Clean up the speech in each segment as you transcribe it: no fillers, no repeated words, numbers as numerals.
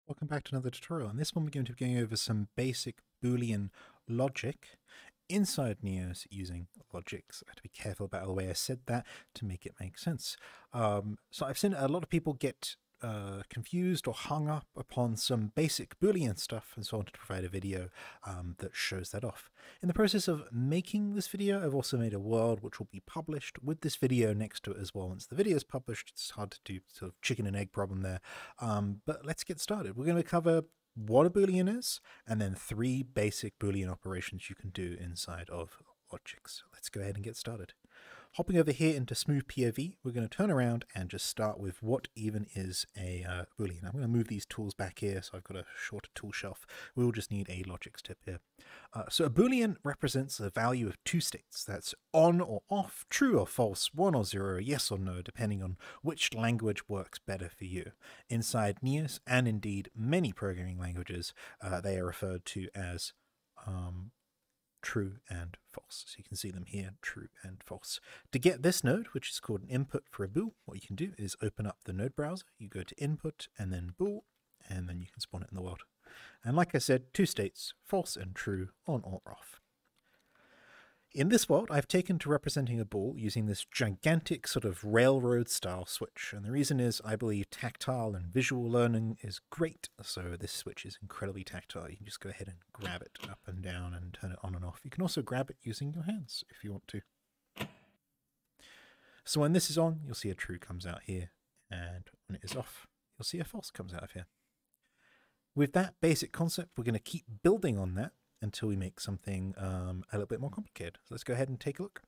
Welcome back to another tutorial. In this one we're going to be going over some basic Boolean logic inside Neos using logics. I have to be careful about the way I said that to make it make sense. So I've seen a lot of people get confused or hung up upon some basic Boolean stuff, and so I wanted to provide a video that shows that off. In the process of making this video, I've also made a world which will be published with this video next to it as well. Once the video is published, it's hard to do sort of chicken and egg problem there. But let's get started. We're going to cover what a Boolean is, and then 3 basic Boolean operations you can do inside of logics. Let's go ahead and get started. Hopping over here into Smooth POV, we're going to turn around and just start with what even is a Boolean. I'm going to move these tools back here so I've got a shorter tool shelf. We'll just need a logics tip here. So a Boolean represents a value of 2 states. That's on or off, true or false, 1 or 0, yes or no, depending on which language works better for you. Inside Neos, and indeed many programming languages, they are referred to as true and false. So you can see them here, true and false. To get this node, which is called an input for a bool, what you can do is open up the node browser, you go to input and then bool, and then you can spawn it in the world. And like I said, 2 states, false and true, on or off. In this world, I've taken to representing a bool using this gigantic sort of railroad style switch. And the reason is I believe tactile and visual learning is great. So this switch is incredibly tactile. You can just go ahead and grab it up and down and turn it on and off. You can also grab it using your hands if you want to. So when this is on, you'll see a true comes out here. And when it is off, you'll see a false comes out of here. With that basic concept, we're going to keep building on that until we make something a little bit more complicated. So let's go ahead and take a look.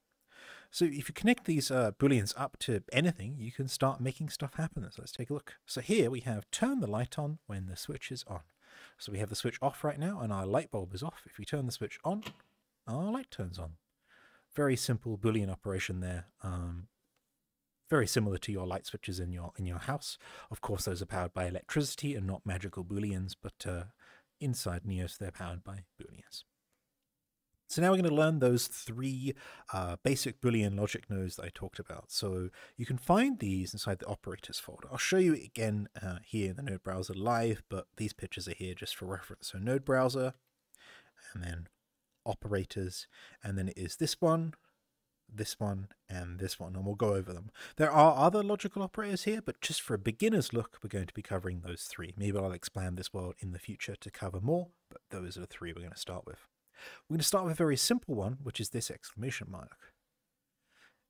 So if you connect these Booleans up to anything, you can start making stuff happen. So let's take a look. So here we have turn the light on when the switch is on. So we have the switch off right now and our light bulb is off. If we turn the switch on, our light turns on. Very simple Boolean operation there. Very similar to your light switches in your house. Of course, those are powered by electricity and not magical Booleans, but inside Neos, they're powered by Booleans. So now we're going to learn those 3 basic Boolean logic nodes that I talked about. So you can find these inside the operators folder. I'll show you again here in the node browser live, but these pictures are here just for reference. So node browser, and then operators, and then it is this one, and this one, and we'll go over them. There are other logical operators here, but just for a beginner's look, we're going to be covering those 3. Maybe I'll expand this world in the future to cover more, but those are the 3 we're going to start with. We're going to start with a very simple one, which is this exclamation mark.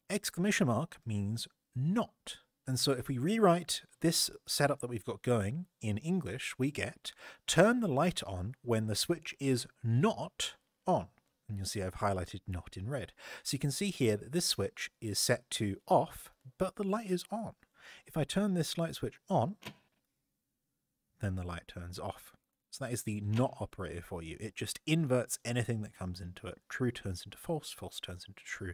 Exclamation mark means not. And so if we rewrite this setup that we've got going in English, we get turn the light on when the switch is not on. And you'll see I've highlighted not in red. So you can see here that this switch is set to off, but the light is on. If I turn this light switch on, then the light turns off. So that is the not operator for you. It just inverts anything that comes into it. True turns into false, false turns into true.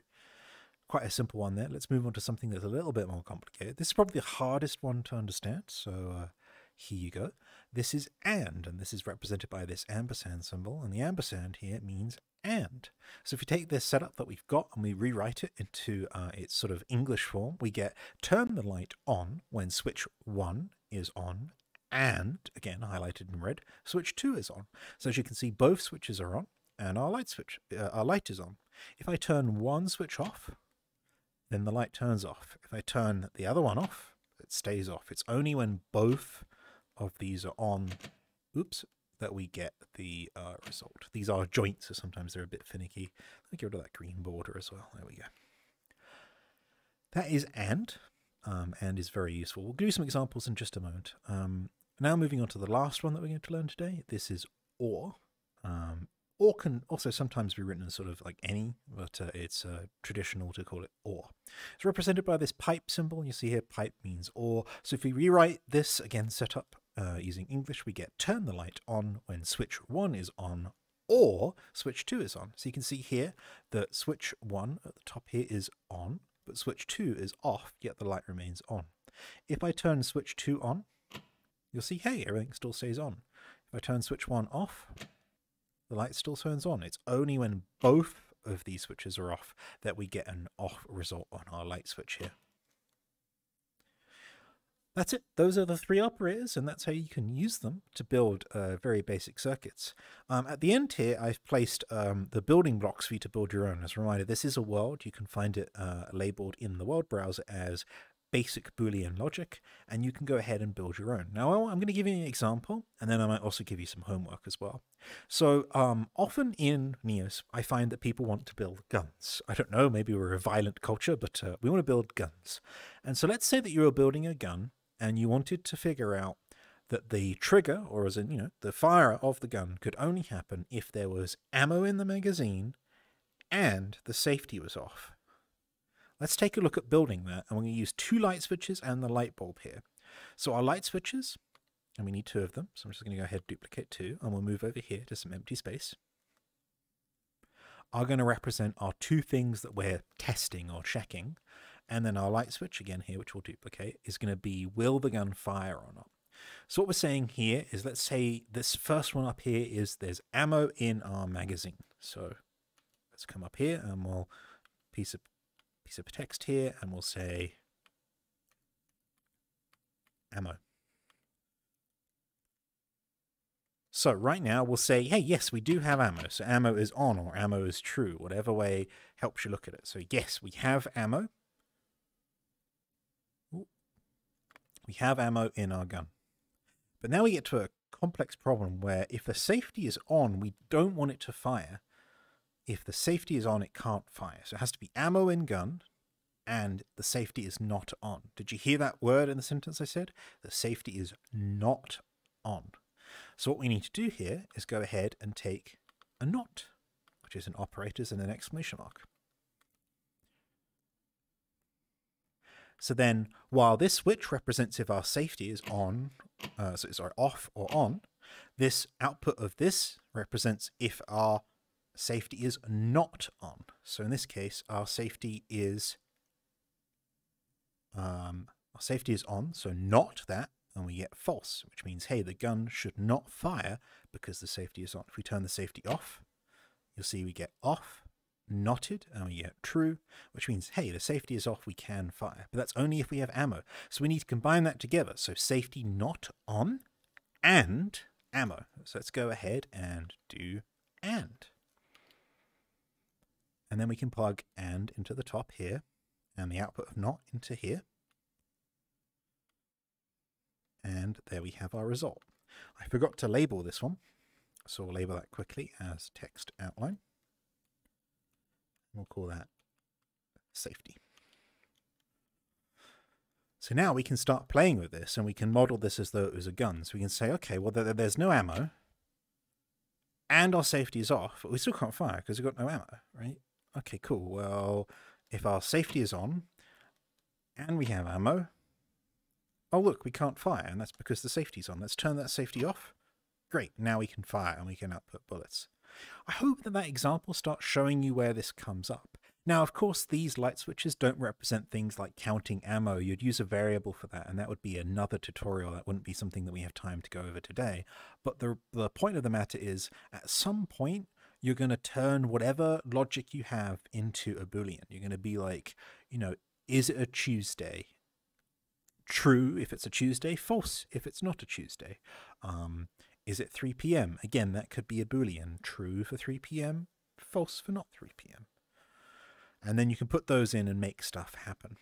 Quite a simple one there. Let's move on to something that's a little bit more complicated. This is probably the hardest one to understand, so here you go. This is and this is represented by this ampersand symbol, and the ampersand here means and. So if you take this setup that we've got and we rewrite it into its sort of English form, we get turn the light on when switch 1 is on, and, again highlighted in red, switch 2 is on. So as you can see, both switches are on, and our light is on. If I turn one switch off, then the light turns off. If I turn the other one off, it stays off. It's only when both of these are on, that we get the result. These are joints, so sometimes they're a bit finicky. Let me get rid of that green border as well. There we go. That is and is very useful. We'll do some examples in just a moment. Now moving on to the last one that we're going to learn today. This is or. Or can also sometimes be written as sort of like any, but it's traditional to call it or. It's represented by this pipe symbol. You see here pipe means or. So if we rewrite this, again set up using English, we get turn the light on when switch 1 is on or switch 2 is on. So you can see here that switch 1 at the top here is on, but switch 2 is off, yet the light remains on. If I turn switch 2 on, you'll see, hey, everything still stays on. If I turn switch 1 off, the light still turns on. It's only when both of these switches are off that we get an off result on our light switch here. That's it. Those are the three operators, and that's how you can use them to build very basic circuits. At the end here, I've placed the building blocks for you to build your own. As a reminder, this is a world. You can find it labeled in the world browser as basic Boolean logic, and you can go ahead and build your own. Now, I'm going to give you an example, and then I might also give you some homework as well. So often in Neos, I find that people want to build guns. I don't know, maybe we're a violent culture, but we want to build guns. And so let's say that you were building a gun, and you wanted to figure out that the trigger, or as in, the fire of the gun could only happen if there was ammo in the magazine and the safety was off. Let's take a look at building that, and we're going to use 2 light switches and the light bulb here. So our light switches, and we need 2 of them, so I'm just going to go ahead and duplicate 2, and we'll move over here to some empty space, are going to represent our 2 things that we're testing or checking. And then our light switch, again here, which we'll duplicate, is going to be, will the gun fire or not? So what we're saying here is, let's say this first one up here is there's ammo in our magazine. So let's come up here and we'll piece of text here, and we'll say ammo. So right now we'll say, hey, yes, we do have ammo. So ammo is on, or ammo is true, whatever way helps you look at it. So yes, we have ammo. We have ammo in our gun. But now we get to a complex problem where if the safety is on, we don't want it to fire. If the safety is on, it can't fire. So it has to be ammo in gun, and the safety is not on. Did you hear that word in the sentence I said? The safety is not on. So what we need to do here is go ahead and take a not, which is an operators and an exclamation mark. So then, while this switch represents if our safety is on, so it's off or on, this output of this represents if our safety is not on. So in this case, our safety is on, so not that, and we get false, which means, hey, the gun should not fire because the safety is on. If we turn the safety off, you'll see we get off, notted, and we get true, which means, hey, the safety is off, we can fire. But that's only if we have ammo. So we need to combine that together. So safety not on and ammo. So let's go ahead and do and. And then we can plug and into the top here, and the output of not into here. And there we have our result. I forgot to label this one, so we'll label that quickly as text outline. We'll call that safety. So now we can start playing with this, and we can model this as though it was a gun. So we can say, okay, well, there's no ammo, and our safety is off, but we still can't fire because we've got no ammo, right? Okay, cool. Well, if our safety is on, and we have ammo, oh, look, we can't fire, and that's because the safety's on. Let's turn that safety off. Great, now we can fire, and we can output bullets. I hope that example starts showing you where this comes up. Now, of course, these light switches don't represent things like counting ammo. You'd use a variable for that, and that would be another tutorial. That wouldn't be something that we have time to go over today. But the point of the matter is, at some point, you're going to turn whatever logic you have into a Boolean. You're going to be like, is it a Tuesday? True if it's a Tuesday, false if it's not a Tuesday. Is it 3 p.m.? Again, that could be a Boolean. True for 3 p.m., false for not 3 p.m. And then you can put those in and make stuff happen.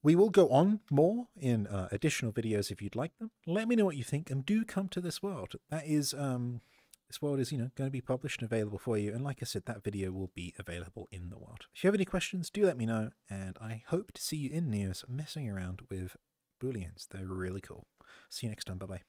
We will go on more in additional videos if you'd like them. Let me know what you think, and do come to this world. That is, this world is, going to be published and available for you. And like I said, that video will be available in the world. If you have any questions, do let me know. And I hope to see you in Neos messing around with Booleans. They're really cool. See you next time. Bye-bye.